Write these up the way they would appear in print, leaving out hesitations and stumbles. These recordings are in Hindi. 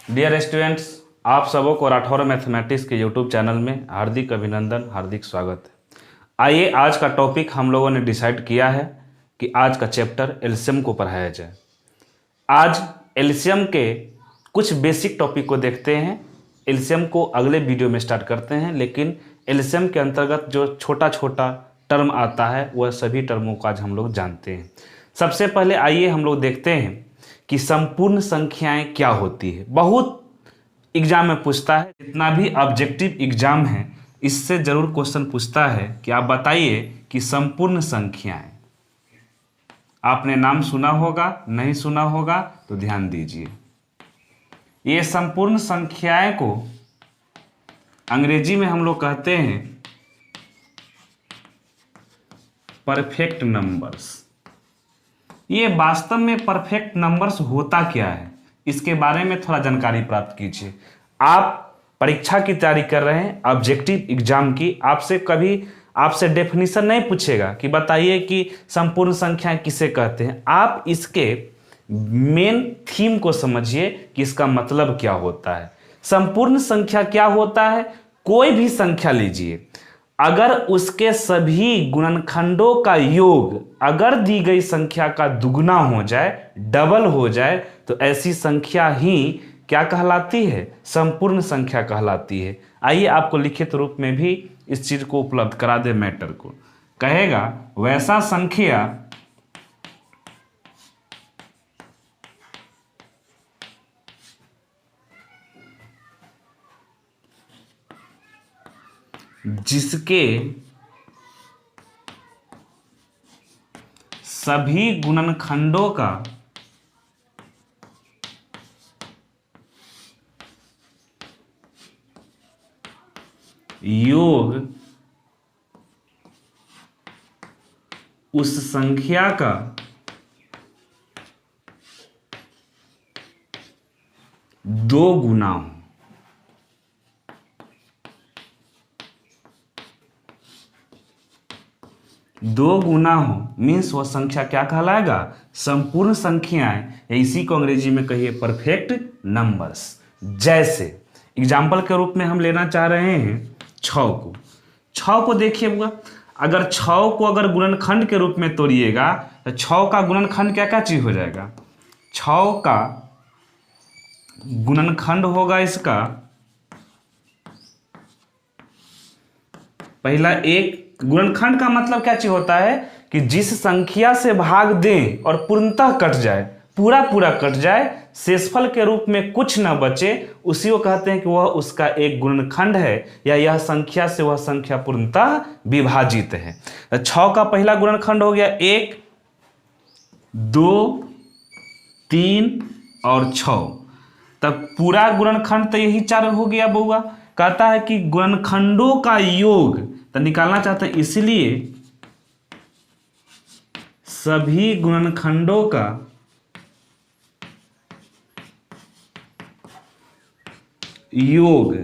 डियर स्टूडेंट्स, आप सबों को राठौर मैथमेटिक्स के यूट्यूब चैनल में हार्दिक अभिनंदन, हार्दिक स्वागत है। आइए, आज का टॉपिक हम लोगों ने डिसाइड किया है कि आज का चैप्टर एलसीएम को पढ़ाया जाए। आज एलसीएम के कुछ बेसिक टॉपिक को देखते हैं। एलसीएम को अगले वीडियो में स्टार्ट करते हैं, लेकिन एलसीएम के अंतर्गत जो छोटा छोटा टर्म आता है वह सभी टर्मों को आज हम लोग जानते हैं। सबसे पहले आइए हम लोग देखते हैं कि संपूर्ण संख्याएं क्या होती है। बहुत एग्जाम में पूछता है, जितना भी ऑब्जेक्टिव एग्जाम है इससे जरूर क्वेश्चन पूछता है कि आप बताइए कि संपूर्ण संख्याएं। आपने नाम सुना होगा, नहीं सुना होगा तो ध्यान दीजिए। ये संपूर्ण संख्याएं को अंग्रेजी में हम लोग कहते हैं परफेक्ट नंबर्स। ये वास्तव में परफेक्ट नंबर्स होता क्या है, इसके बारे में थोड़ा जानकारी प्राप्त कीजिए। आप परीक्षा की तैयारी कर रहे हैं, ऑब्जेक्टिव एग्जाम की, आपसे डेफिनेशन नहीं पूछेगा कि बताइए कि संपूर्ण संख्याएं किसे कहते हैं। आप इसके मेन थीम को समझिए कि इसका मतलब क्या होता है। संपूर्ण संख्या क्या होता है? कोई भी संख्या लीजिए, अगर उसके सभी गुणनखंडों का योग अगर दी गई संख्या का दुगना हो जाए, डबल हो जाए, तो ऐसी संख्या ही क्या कहलाती है? संपूर्ण संख्या कहलाती है। आइए आपको लिखित रूप में भी इस चीज को उपलब्ध करा दे। मैटर को कहेगा वैसा संख्या जिसके सभी गुणनखंडों का योग उस संख्या का दो गुना हो। दो गुना हो मीन्स वह संख्या क्या कहलाएगा? संपूर्ण संख्याएं। इसी को अंग्रेजी में कहिए परफेक्ट नंबर्स। जैसे एग्जाम्पल के रूप में हम लेना चाह रहे हैं 6 को। 6 को देखिए बुआ, अगर 6 को अगर गुणनखंड के रूप में तोड़िएगा तो 6 का गुणनखंड क्या क्या चीज हो जाएगा? 6 का गुणनखंड होगा इसका पहला एक। गुणनखंड का मतलब क्या चीज होता है कि जिस संख्या से भाग दें और पूर्णतः कट जाए, पूरा पूरा कट जाए, शेषफल के रूप में कुछ न बचे, उसी को कहते हैं कि वह उसका एक गुणनखंड है, या यह संख्या से वह संख्या पूर्णतः विभाजित है। 6 का पहला गुणनखंड हो गया 1, 2, 3 और 6। तब पूरा गुणनखंड तो यही 4 हो गया बउआ। कहता है कि गुणनखंडों का योग तो निकालना चाहते हैं, इसलिए सभी गुणनखंडों का योग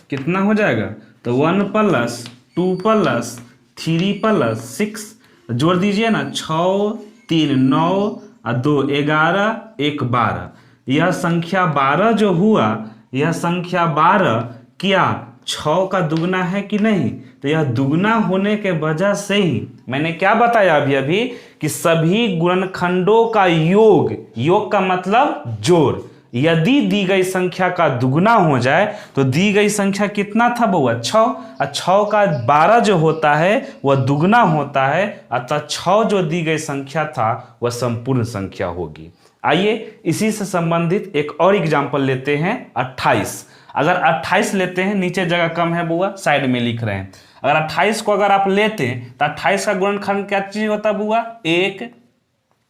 कितना हो जाएगा? तो 1 + 2 + 3 + 6 जोड़ दीजिए ना, 6, 3, 9 और 2, 11, 1, 12। यह संख्या 12 जो हुआ, यह संख्या 12 क्या 6 का दुगना है कि नहीं? तो यह दुगना होने के वजह से ही मैंने क्या बताया अभी कि सभी गुणनखंडों का योग, योग का मतलब जोड़, यदि दी गई संख्या का दुगना हो जाए तो दी गई संख्या कितना था बउआ? 6। और 6 का 12 जो होता है वह दुगना होता है, अतः 6 जो दी गई संख्या था वह संपूर्ण संख्या होगी। आइए इसी से संबंधित एक और एग्जाम्पल लेते हैं 28। अगर 28 लेते हैं, नीचे जगह कम है बुआ, साइड में लिख रहे हैं। अगर 28 को अगर आप लेते हैं तो 28 का गुणनखंड क्या चीज होता बुआ? 1,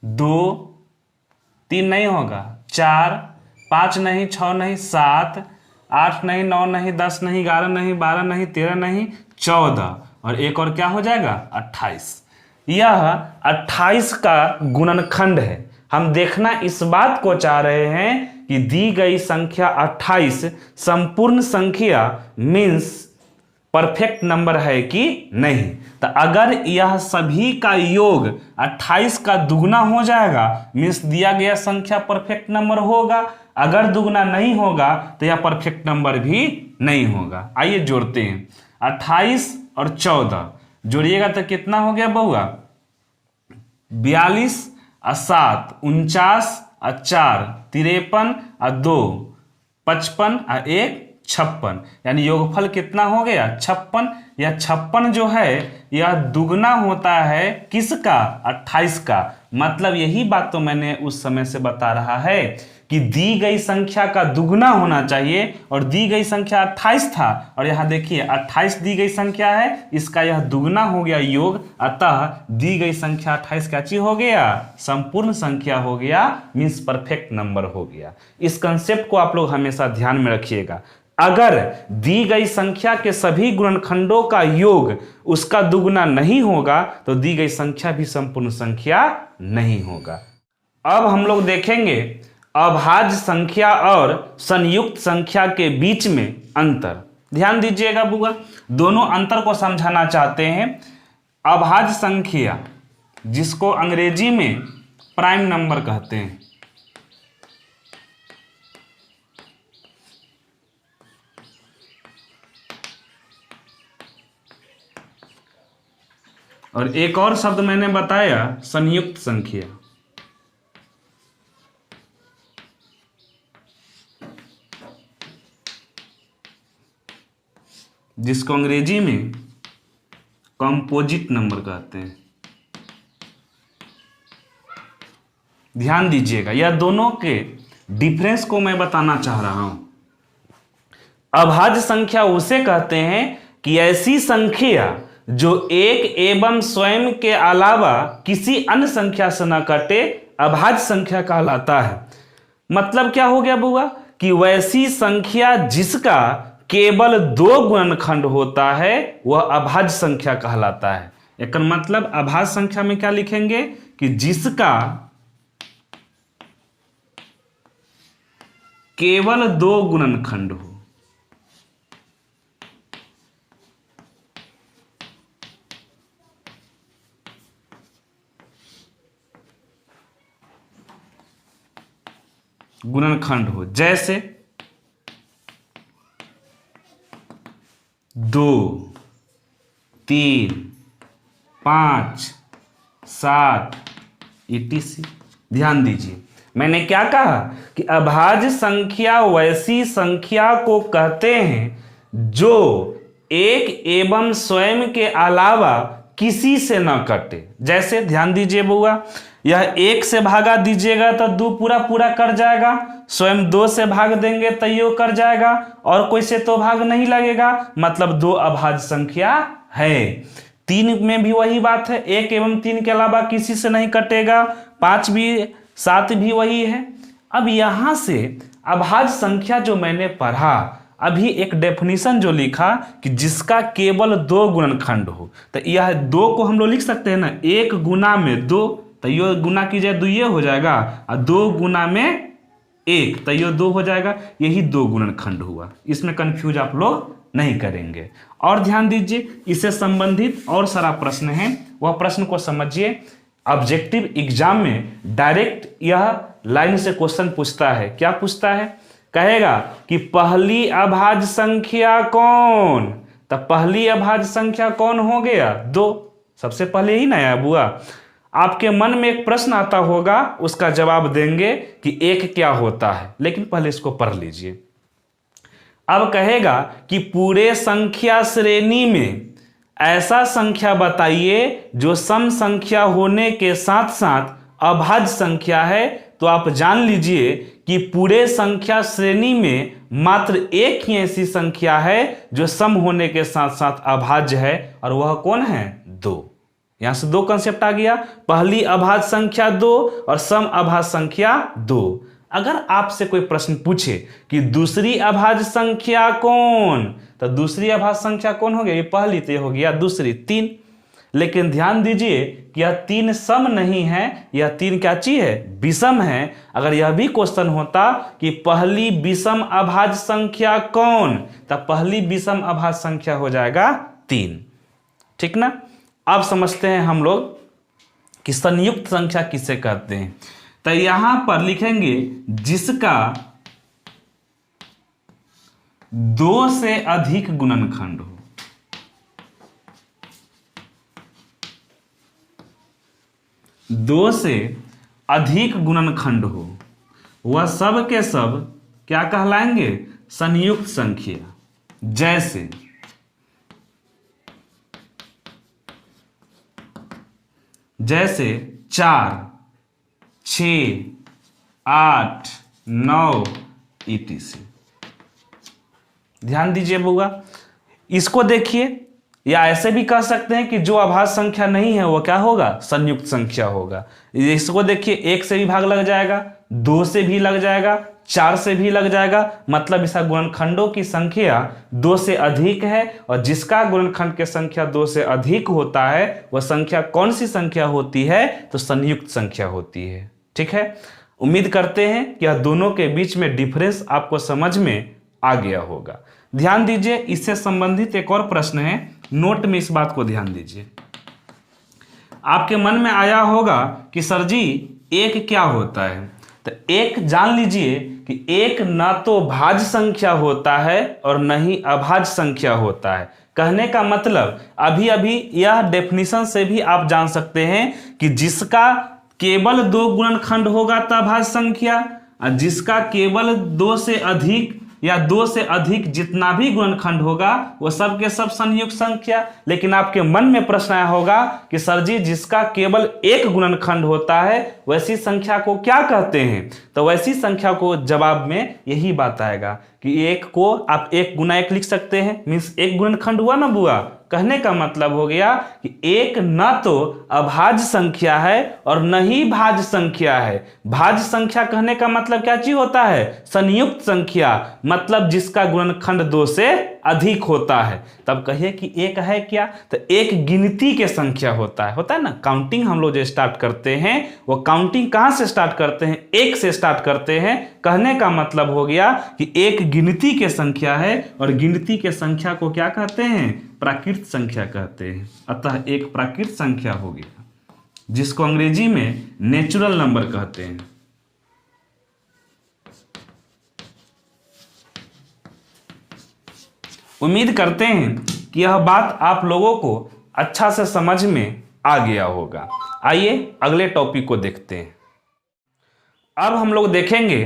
2, 3 नहीं होगा, 4, 5 नहीं, 6 नहीं, 7, 8 नहीं, 9 नहीं, 10 नहीं, 11 नहीं, 12 नहीं, 13 नहीं, 14 और एक और क्या हो जाएगा? 28। यह 28 का गुणनखंड है। हम देखना इस बात को चाह रहे हैं कि दी गई संख्या 28 संपूर्ण संख्या मीन्स परफेक्ट नंबर है कि नहीं। तो अगर यह सभी का योग 28 का दुगना हो जाएगा मीन्स दिया गया संख्या परफेक्ट नंबर होगा। अगर दुगना नहीं होगा तो यह परफेक्ट नंबर भी नहीं होगा। आइए जोड़ते हैं, 28 और 14 जोड़िएगा तो कितना हो गया बउआ? 42 और 7 49 और 4 53 और 2 55 और 1 56, यानी योगफल कितना हो गया? 56। यह 56 जो है यह दुगना होता है किसका? 28 का। मतलब यही बात तो मैंने उस समय से बता रहा है कि दी गई संख्या का दुगना होना चाहिए और दी गई संख्या 28 था और यहाँ देखिए 28 दी गई संख्या है, इसका यह दुगना हो गया योग, अतः दी गई संख्या 28 क्या चीज हो गया? संपूर्ण संख्या हो गया, मीन्स परफेक्ट नंबर हो गया। इस कंसेप्ट को आप लोग हमेशा ध्यान में रखिएगा। अगर दी गई संख्या के सभी गुणनखंडों का योग उसका दुगना नहीं होगा तो दी गई संख्या भी संपूर्ण संख्या नहीं होगा। अब हम लोग देखेंगे अभाज्य संख्या और संयुक्त संख्या के बीच में अंतर। ध्यान दीजिएगा बुआ, दोनों अंतर को समझाना चाहते हैं। अभाज्य संख्या जिसको अंग्रेजी में प्राइम नंबर कहते हैं, और एक और शब्द मैंने बताया संयुक्त संख्या, जिसको अंग्रेजी में कंपोजिट नंबर कहते हैं। ध्यान दीजिएगा, यह दोनों के डिफरेंस को मैं बताना चाह रहा हूं। अभाज्य संख्या उसे कहते हैं कि ऐसी संख्या जो एक एवं स्वयं के अलावा किसी अन्य संख्या से न कटे अभाज्य संख्या कहलाता है। मतलब क्या हो गया बुआ? कि वैसी संख्या जिसका केवल 2 गुणनखंड होता है वह अभाज्य संख्या कहलाता है। एक मतलब अभाज्य संख्या में क्या लिखेंगे कि जिसका केवल 2 गुणनखंड हो। गुणनखंड हो, जैसे 2 3 5 7 etc। ध्यान दीजिए, मैंने क्या कहा कि अभाज्य संख्या वैसी संख्या को कहते हैं जो एक एवं स्वयं के अलावा किसी से न कटे। जैसे ध्यान दीजिए बुआ, यह 1 से भागा दीजिएगा तो 2 पूरा पूरा कर जाएगा, स्वयं 2 से भाग देंगे तो यो कर जाएगा और कोई से तो भाग नहीं लगेगा, मतलब 2 अभाज्य संख्या है। 3 में भी वही बात है, 1 एवं 3 के अलावा किसी से नहीं कटेगा, 5 भी 7 भी वही है। अब यहां से अभाज्य संख्या जो मैंने पढ़ा, अभी एक डेफिनेशन जो लिखा कि जिसका केवल 2 गुणनखंड हो, तो यह 2 को हम लोग लिख सकते हैं ना, 1 गुना में 2, तो यो गुना कीजिए 2 ये हो जाएगा, और 2 गुना में 1 तो यो 2 हो जाएगा। यही 2 गुणनखंड हुआ, इसमें कंफ्यूज आप लोग नहीं करेंगे। और ध्यान दीजिए, इससे संबंधित और सारा प्रश्न है, वह प्रश्न को समझिए। ऑब्जेक्टिव एग्जाम में डायरेक्ट यह लाइन से क्वेश्चन पूछता है। क्या पूछता है? कहेगा कि पहली अभाज्य संख्या कौन? तो पहली अभाज्य संख्या कौन हो गया? 2। सबसे पहले ही नया बुआ। आपके मन में एक प्रश्न आता होगा, उसका जवाब देंगे कि 1 क्या होता है, लेकिन पहले इसको पढ़ लीजिए। अब कहेगा कि पूरे संख्या श्रेणी में ऐसा संख्या बताइए जो सम संख्या होने के साथ साथ अभाज्य संख्या है। तो आप जान लीजिए कि पूरे संख्या श्रेणी में मात्र एक ही ऐसी संख्या है जो सम होने के साथ साथ अभाज्य है, और वह कौन है? 2। यहां से 2 कंसेप्ट आ गया, पहली अभाज्य संख्या 2 और सम अभाज्य संख्या 2। अगर आपसे कोई प्रश्न पूछे कि दूसरी अभाज्य संख्या कौन, तो दूसरी अभाज्य संख्या कौन हो गया? ये पहली, तो ये हो गया दूसरी, 3। लेकिन ध्यान दीजिए कि यह 3 सम नहीं है, यह 3 क्या चीज है? विषम है। अगर यह भी क्वेश्चन होता कि पहली विषम अभाज्य संख्या कौन, तो पहली विषम अभाज्य संख्या हो जाएगा 3। ठीक ना? अब समझते हैं हम लोग कि संयुक्त संख्या किसे कहते हैं। तो यहां पर लिखेंगे जिसका 2 से अधिक गुणनखंड हो। दो से अधिक गुणनखंड हो वह सब के सब क्या कहलाएंगे? संयुक्त संख्या। जैसे 4, 6, 8, 9 etc। ध्यान दीजिए बुआ, इसको देखिए, या ऐसे भी कह सकते हैं कि जो अभाज्य संख्या नहीं है वो क्या होगा? संयुक्त संख्या होगा। इसको देखिए, 1 से भी भाग लग जाएगा, 2 से भी लग जाएगा, 4 से भी लग जाएगा, मतलब इसका गुणनखंडों की संख्या 2 से अधिक है, और जिसका गुणनखंड की संख्या 2 से अधिक होता है वह संख्या कौन सी संख्या होती है? तो संयुक्त संख्या होती है। ठीक है, उम्मीद करते हैं कि यह दोनों के बीच में डिफरेंस आपको समझ में आ गया होगा। ध्यान दीजिए, इससे संबंधित एक और प्रश्न है, नोट में इस बात को ध्यान दीजिए। आपके मन में आया होगा कि सर जी एक क्या होता है? तो एक जान लीजिए कि एक ना तो भाज्य संख्या होता है और न ही अभाज्य संख्या होता है। कहने का मतलब अभी अभी यह डेफिनेशन से भी आप जान सकते हैं कि जिसका केवल 2 गुणनखंड होगा तो अभाज्य संख्या, और जिसका केवल 2 से अधिक या 2 से अधिक जितना भी गुणनखंड होगा वो सब के सब संयुक्त संख्या। लेकिन आपके मन में प्रश्न आया होगा कि सर जी जिसका केवल 1 गुणनखंड होता है वैसी संख्या को क्या कहते हैं? तो वैसी संख्या को जवाब में यही बात आएगा कि 1 को आप 1 गुना 1 लिख सकते हैं, मीन्स 1 गुणनखंड हुआ ना बुआ। कहने का मतलब हो गया कि 1 न तो अभाज्य संख्या है और न ही भाज्य संख्या है। भाज्य संख्या कहने का मतलब क्या चीज होता है? संयुक्त संख्या, मतलब जिसका गुणनखंड 2 से अधिक होता है। तब कहिए कि 1 है क्या? तो 1 गिनती के संख्या होता है ना। काउंटिंग हम लोग जो स्टार्ट करते हैं वो काउंटिंग कहां से स्टार्ट करते हैं? 1 से स्टार्ट करते हैं। कहने का मतलब हो गया कि 1 गिनती के संख्या है, और गिनती के संख्या को क्या कहते हैं? प्राकृत संख्या कहते हैं। अतः एक प्राकृत संख्या हो गया, जिसको अंग्रेजी में नेचुरल नंबर कहते हैं। उम्मीद करते हैं कि यह बात आप लोगों को अच्छा से समझ में आ गया होगा। आइए अगले टॉपिक को देखते हैं। अब हम लोग देखेंगे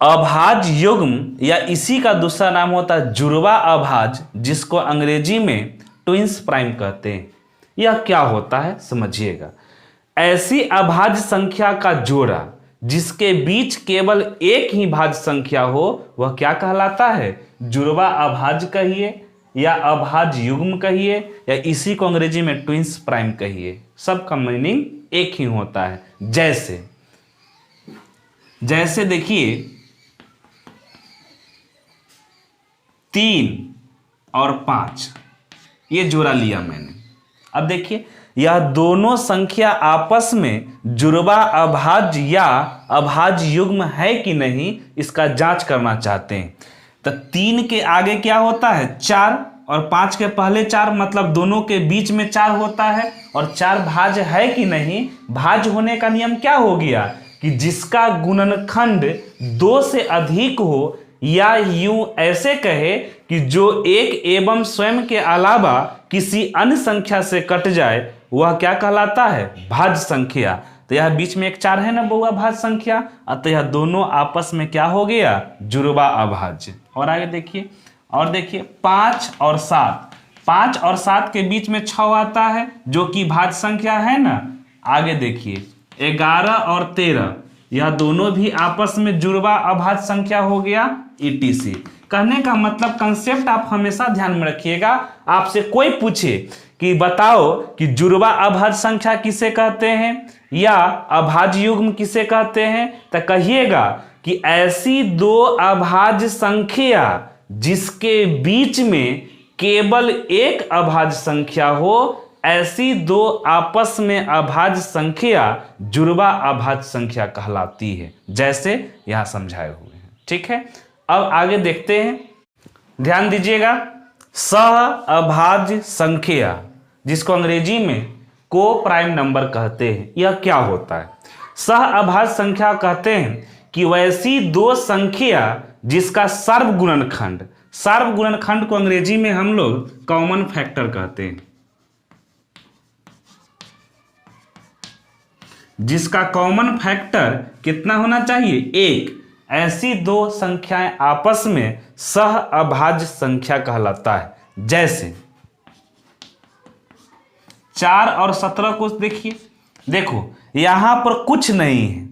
अभाज्य युग्म, या इसी का दूसरा नाम होता है जुड़वा अभाज्य, जिसको अंग्रेजी में ट्विंस प्राइम कहते हैं। यह क्या होता है समझिएगा। ऐसी अभाज्य संख्या का जोड़ा जिसके बीच केवल एक ही भाज्य संख्या हो वह क्या कहलाता है? जुड़वा अभाज्य कहिए या अभाज्य युग्म कहिए, या इसी को अंग्रेजी में ट्विंस प्राइम कहिए, सबका मीनिंग एक ही होता है। जैसे देखिए 3 और 5 ये जोड़ा लिया मैंने। अब देखिए यह दोनों संख्या आपस में जुड़वा अभाज्य या अभाज्य युग्म है कि नहीं, इसका जांच करना चाहते हैं। तो 3 के आगे क्या होता है? 4, और 5 के पहले 4, मतलब दोनों के बीच में 4 होता है। और 4 भाज्य है कि नहीं? भाज्य होने का नियम क्या हो गया कि जिसका गुणनखंड 2 से अधिक हो, या यूं ऐसे कहे कि जो 1 एवं स्वयं के अलावा किसी अन्य संख्या से कट जाए वह क्या कहलाता है? भाज्य संख्या। तो यह बीच में एक 4 है ना बउआ, भाज्य संख्या। अतः यह दोनों आपस में क्या हो गया? जुड़वा अभाज्य। और आगे देखिए, और देखिए 5 और 7, 5 और 7 के बीच में 6 आता है जो कि भाज्य संख्या है ना। आगे देखिए 11 और 13, यह दोनों भी आपस में जुड़वा अभाज्य संख्या हो गया etc। कहने का मतलब कंसेप्ट आप हमेशा ध्यान में रखिएगा। आपसे कोई पूछे कि बताओ कि जुड़वा अभाज्य संख्या किसे कहते हैं या अभाज्य युग्म किसे कहते हैं, तो कहिएगा कि ऐसी 2 अभाज्य संख्या जिसके बीच में केवल एक अभाज्य संख्या हो, ऐसी 2 आपस में अभाज्य संख्या जुड़वा अभाज्य संख्या कहलाती है, जैसे यहां समझाए हुए हैं। ठीक है, अब आगे देखते हैं। ध्यान दीजिएगा, सह अभाज्य संख्या जिसको अंग्रेजी में को प्राइम नंबर कहते हैं। यह क्या होता है? सह अभाज्य संख्या कहते हैं कि वैसी दो संख्या जिसका सार्वगुणनखंड को अंग्रेजी में हम लोग कॉमन फैक्टर कहते हैं। जिसका कॉमन फैक्टर कितना होना चाहिए? एक। ऐसी दो संख्याएं आपस में सह अभाज्य संख्या कहलाता है। जैसे 4 और 17 को देखिए, देखो यहां पर कुछ नहीं है,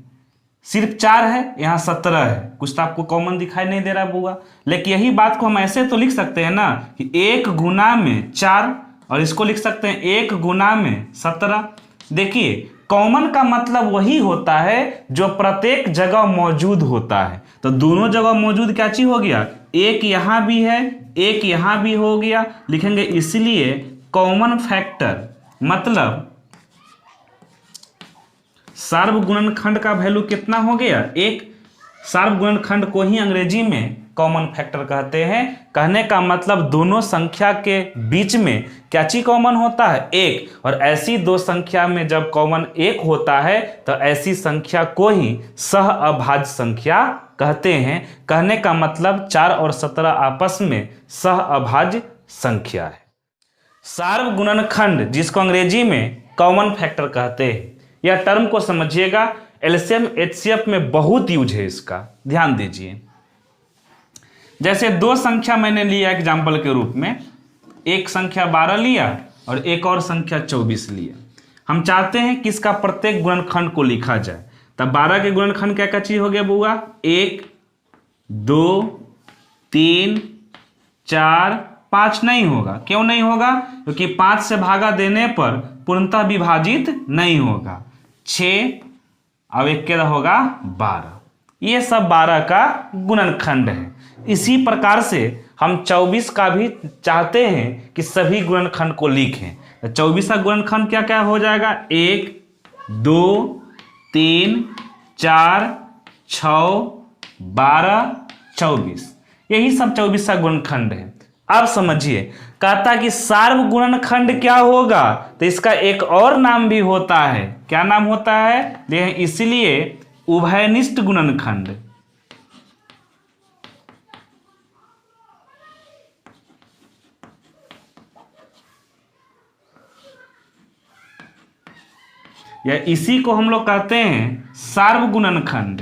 सिर्फ 4 है, यहां 17 है, कुछ तो आपको कॉमन दिखाई नहीं दे रहा बुआ। लेकिन यही बात को हम ऐसे तो लिख सकते हैं ना कि 1 गुना में 4, और इसको लिख सकते हैं 1 गुना में 17। देखिए कॉमन का मतलब वही होता है जो प्रत्येक जगह मौजूद होता है। तो दोनों जगह मौजूद क्या चीज हो गया? एक यहां भी है, एक यहां भी हो गया, लिखेंगे इसलिए कॉमन फैक्टर मतलब सार्वगुणनखंड का वैल्यू कितना हो गया? एक। सार्वगुणनखंड को ही अंग्रेजी में कॉमन फैक्टर कहते हैं। कहने का मतलब दोनों संख्या के बीच में क्या चीज कॉमन होता है? एक। और ऐसी दो संख्या में जब कॉमन एक होता है तो ऐसी संख्या को ही सह अभाज्य संख्या कहते हैं। कहने का मतलब 4 और 17 आपस में सह अभाज्य संख्या है। सार्वगुणनखंड जिसको अंग्रेजी में कॉमन फैक्टर कहते हैं, यह टर्म को समझिएगा। एलसीएम एचसीएफ में बहुत यूज है इसका, ध्यान दीजिए। जैसे दो संख्या मैंने लिया एग्जाम्पल के रूप में, एक संख्या 12 लिया और एक और संख्या 24 लिया। हम चाहते हैं कि इसका प्रत्येक गुणनखंड को लिखा जाए। तब 12 के गुणनखंड क्या क्या चीज हो गया बुआ? 1 2 3 4 5 नहीं होगा। क्यों नहीं होगा? क्योंकि 5 से भागा देने पर पूर्णतः विभाजित नहीं होगा। 6 अब एक क्या होगा? 12। ये सब 12 का गुणनखंड है। इसी प्रकार से हम 24 का भी चाहते हैं कि सभी गुणनखंड को लिखें। तो 24 का गुणनखंड क्या क्या हो जाएगा? 1 2 3 4 6 12 24। यही सब 24 का गुणनखंड है। अब समझिए, कहता कि सार्वगुणनखंड क्या होगा? तो इसका एक और नाम भी होता है। क्या नाम होता है? देखें, इसलिए उभयनिष्ठ गुणनखंड। या इसी को हम लोग कहते हैं सार्वगुणनखंड।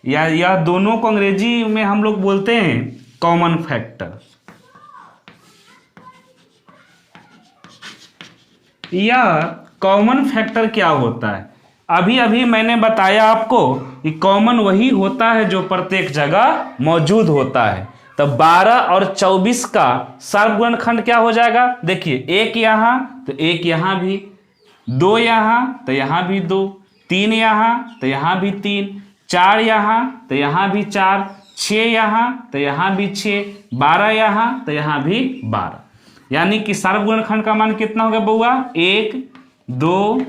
या यह दोनों को अंग्रेजी में हम लोग बोलते हैं कॉमन फैक्टर। यह कॉमन फैक्टर क्या होता है? अभी अभी मैंने बताया आपको कि कॉमन वही होता है जो प्रत्येक जगह मौजूद होता है। तो 12 और 24 का सार्वगुणनखंड क्या हो जाएगा? देखिए, एक यहां तो एक यहां भी, 2 यहां तो यहां भी 2, 3 यहां तो यहां भी 3, 4 यहां तो यहां भी 4, 6 यहां तो यहां भी 6, 12 यहां तो यहां भी 12। यानी कि सार्वगुणनखंड का मान कितना हो गया बउआ? 1 2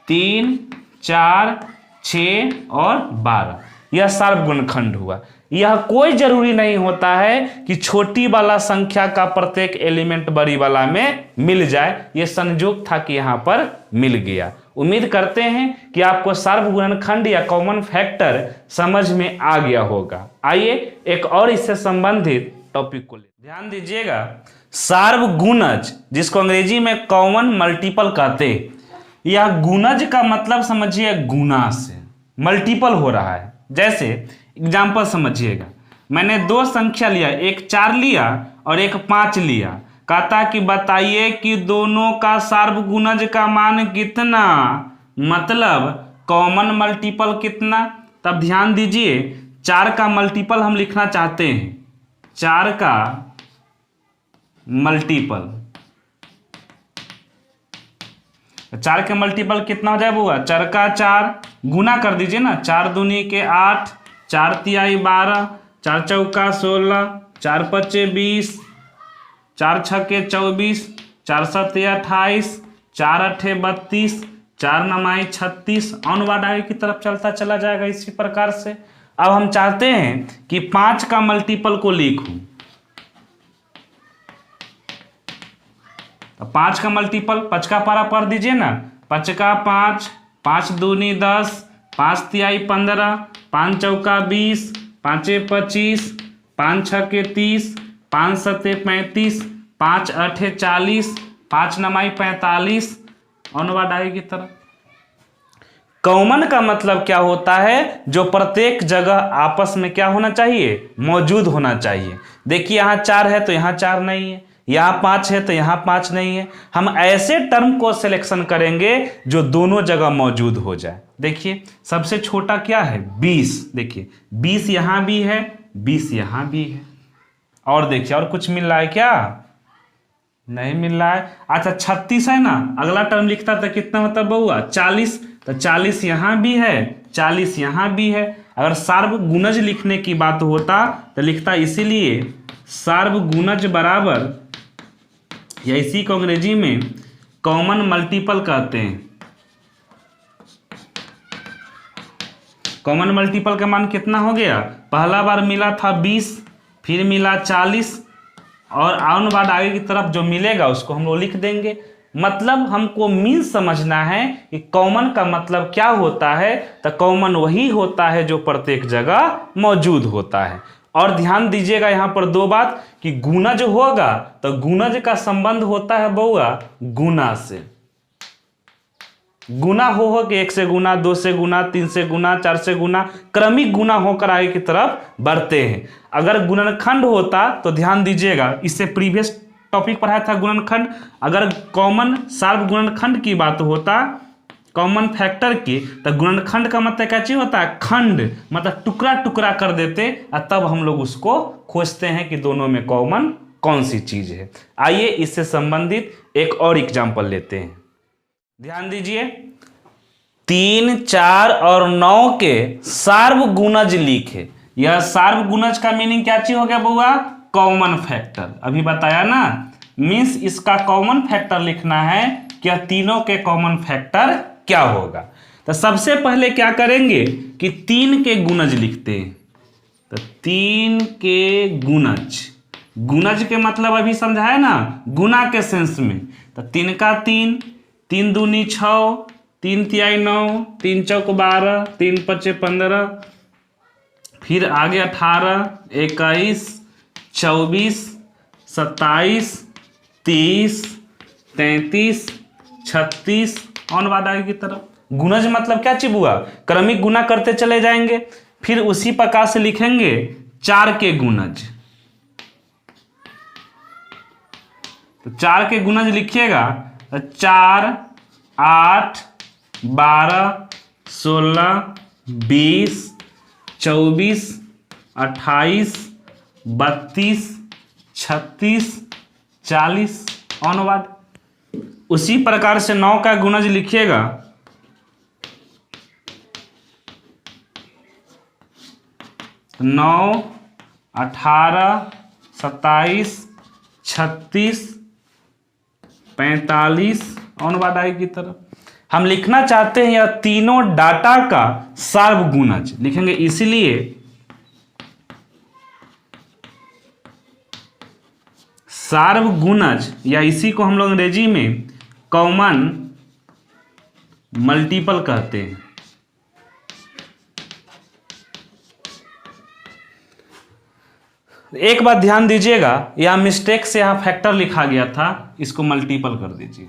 3 4 6 और 12। यह सार्वगुणनखंड हुआ। यह कोई जरूरी नहीं होता है कि छोटी वाला संख्या का प्रत्येक एलिमेंट बड़ी वाला में मिल जाए। यह संयोग था कि यहां पर मिल गया। उम्मीद करते हैं कि आपको सार्वगुणनखंड या कॉमन फैक्टर समझ में आ गया होगा। आइए एक और इससे संबंधित टॉपिक को ले ध्यान दीजिएगा। सार्वगुणज जिसको अंग्रेजी में कॉमन मल्टीपल कहते हैं, यह गुणज का मतलब समझिए गुना से मल्टीपल हो रहा है। जैसे एग्जाम्पल समझिएगा, मैंने दो संख्या लिया, एक 4 लिया और एक 5 लिया। कहता कि बताइए कि दोनों का सार्वगुणज का मान कितना, मतलब कॉमन मल्टीपल कितना। तब ध्यान दीजिए, 4 का मल्टीपल हम लिखना चाहते हैं। 4 का मल्टीपल, 4 के मल्टीपल कितना हो जाए बुआ? 4 का 4 गुना कर दीजिए ना, 4 दूनी के 8, 4 तिहाई 12, 4 चौका 16, 4 पचे 20, 4 छक्के 24, 4 सत्ते 28, 4 अट्ठे 32, 4 नमाई 36, ऑनवर्ड आगे की तरफ चलता चला जाएगा इसी प्रकार से। अब हम चाहते हैं कि 5 का मल्टीपल को लिखूं। 5 का मल्टीपल 5 का पारा पढ़ दीजिए ना, 5 का 5, 5 दूनी 10, 5 तिहाई 15, 5 चौका 20, 5 25, 5 छके 30, 5 सत्ते 35, 5 आठे 40, 5 नमाई 45। अनुवाद आगे की तरफ। कॉमन का मतलब क्या होता है, जो प्रत्येक जगह आपस में क्या होना चाहिए, मौजूद होना चाहिए। देखिए यहाँ 4 है तो यहाँ 4 नहीं है, यहाँ 5 है तो यहाँ 5 नहीं है। हम ऐसे टर्म को सिलेक्शन करेंगे जो दोनों जगह मौजूद हो जाए। देखिए सबसे छोटा क्या है 20, देखिए 20 यहाँ भी है, 20 यहाँ भी है। और देखिए और कुछ मिल रहा है क्या, नहीं मिल रहा है। अच्छा 36 है ना, अगला टर्म लिखता था कितना होता बउआ 40, तो 40 यहाँ भी है, 40 यहाँ भी है। अगर सार्वगुणज लिखने की बात होता तो लिखता इसीलिए सार्वगुणज बराबर, या इसी को अंग्रेजी में कॉमन मल्टीपल कहते हैं। कॉमन मल्टीपल का मान कितना हो गया, पहला बार मिला था 20, फिर मिला 40, और अनुवाद आगे की तरफ जो मिलेगा उसको हम लोग लिख देंगे। मतलब हमको मीन समझना है कि कॉमन का मतलब क्या होता है, तो कॉमन वही होता है जो प्रत्येक जगह मौजूद होता है। और ध्यान दीजिएगा यहाँ पर 2 बात कि गुणज होगा तो गुणज का संबंध होता है बउआ गुना से। गुना हो कि 1 से गुना, 2 से गुना, 3 से गुना, 4 से गुना, क्रमिक गुना होकर आगे की तरफ बढ़ते हैं। अगर गुणनखंड होता तो ध्यान दीजिएगा, इससे प्रीवियस टॉपिक पढ़ाया था गुणनखंड। अगर कॉमन सार्वगुणनखंड की बात होता, कॉमन फैक्टर की, तो गुणनखंड का मतलब क्या चीज होता है, खंड, मतलब टुकड़ा टुकड़ा कर देते, और तब हम लोग उसको खोजते हैं कि दोनों में कॉमन कौन सी चीज है। आइए इससे संबंधित एक और एग्जाम्पल लेते हैं। ध्यान दीजिए 3, 4 और 9 के सार्वगुणज लिखे। यह सार्वगुणज का मीनिंग क्या चीज हो गया बउआ, कॉमन फैक्टर। अभी बताया ना, मीन्स इसका कॉमन फैक्टर लिखना है कि यह तीनों के कॉमन फैक्टर क्या होगा। तो सबसे पहले क्या करेंगे कि 3 के गुणज लिखते हैं। तो 3 के गुणज, गुणज के मतलब अभी समझाया ना, गुना के सेंस में। तो 3 का 3, 3 दूनी 6, 3 तिहाई 9, 3 चौक 12, 3 पचे 15, फिर आगे 18, 21, 24, 27, 30, 33, 36। अनुवाद आगे की तरफ। गुणज मतलब क्या चीज हुआ, क्रमिक गुना करते चले जाएंगे। फिर उसी प्रकार से लिखेंगे 4 के गुणज। तो 4 के गुणज लिखिएगा, 4, 8, 12, 16, 20, 24, 28, 32, 36, 40। अनुवाद उसी प्रकार से 9 का गुणज लिखिएगा, 9, 18, 27, 36, 45। अनुवाद आगे की तरफ। हम लिखना चाहते हैं यह तीनों डाटा का सार्वगुणज लिखेंगे, इसीलिए सार्वगुणज, या इसी को हम लोग अंग्रेजी में कॉमन मल्टीपल कहते हैं। एक बात ध्यान दीजिएगा, यह मिस्टेक से यहां फैक्टर लिखा गया था, इसको मल्टीपल कर दीजिए।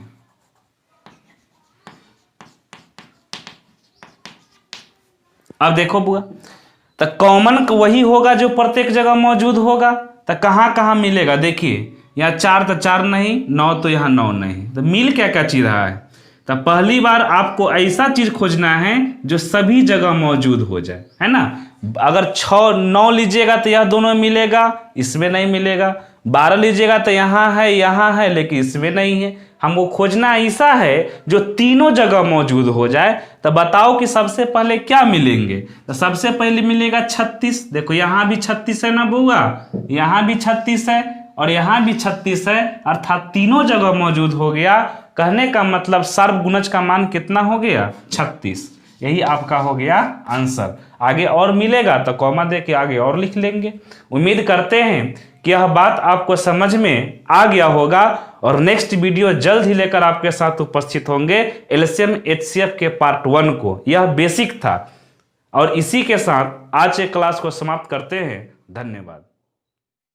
अब देखो बुआ, तो कॉमन वही होगा जो प्रत्येक जगह मौजूद होगा। तो कहां कहां मिलेगा, देखिए यहाँ 4 तो 4 नहीं, 9 तो यहाँ 9 नहीं, तो मिल क्या क्या चीज रहा है। तो पहली बार आपको ऐसा चीज खोजना है जो सभी जगह मौजूद हो जाए, है ना। अगर 6, 9 लीजिएगा तो यह दोनों मिलेगा, इसमें नहीं मिलेगा। 12 लीजिएगा तो यहाँ है लेकिन इसमें नहीं है। हमको खोजना ऐसा है जो तीनों जगह मौजूद हो जाए। तो बताओ कि सबसे पहले क्या मिलेंगे। तो सबसे पहले मिलेगा 36। देखो यहाँ भी 36 है ना बुआ, यहाँ भी 36 है और यहाँ भी 36 है, अर्थात तीनों जगह मौजूद हो गया। कहने का मतलब सर्वगुणज का मान कितना हो गया, 36। यही आपका हो गया आंसर। आगे और मिलेगा तो कॉमा दे के आगे और लिख लेंगे। उम्मीद करते हैं कि यह बात आपको समझ में आ गया होगा और नेक्स्ट वीडियो जल्द ही लेकर आपके साथ उपस्थित होंगे एलसीएम एचसीएफ के पार्ट 1 को। यह बेसिक था और इसी के साथ आज के क्लास को समाप्त करते हैं। धन्यवाद।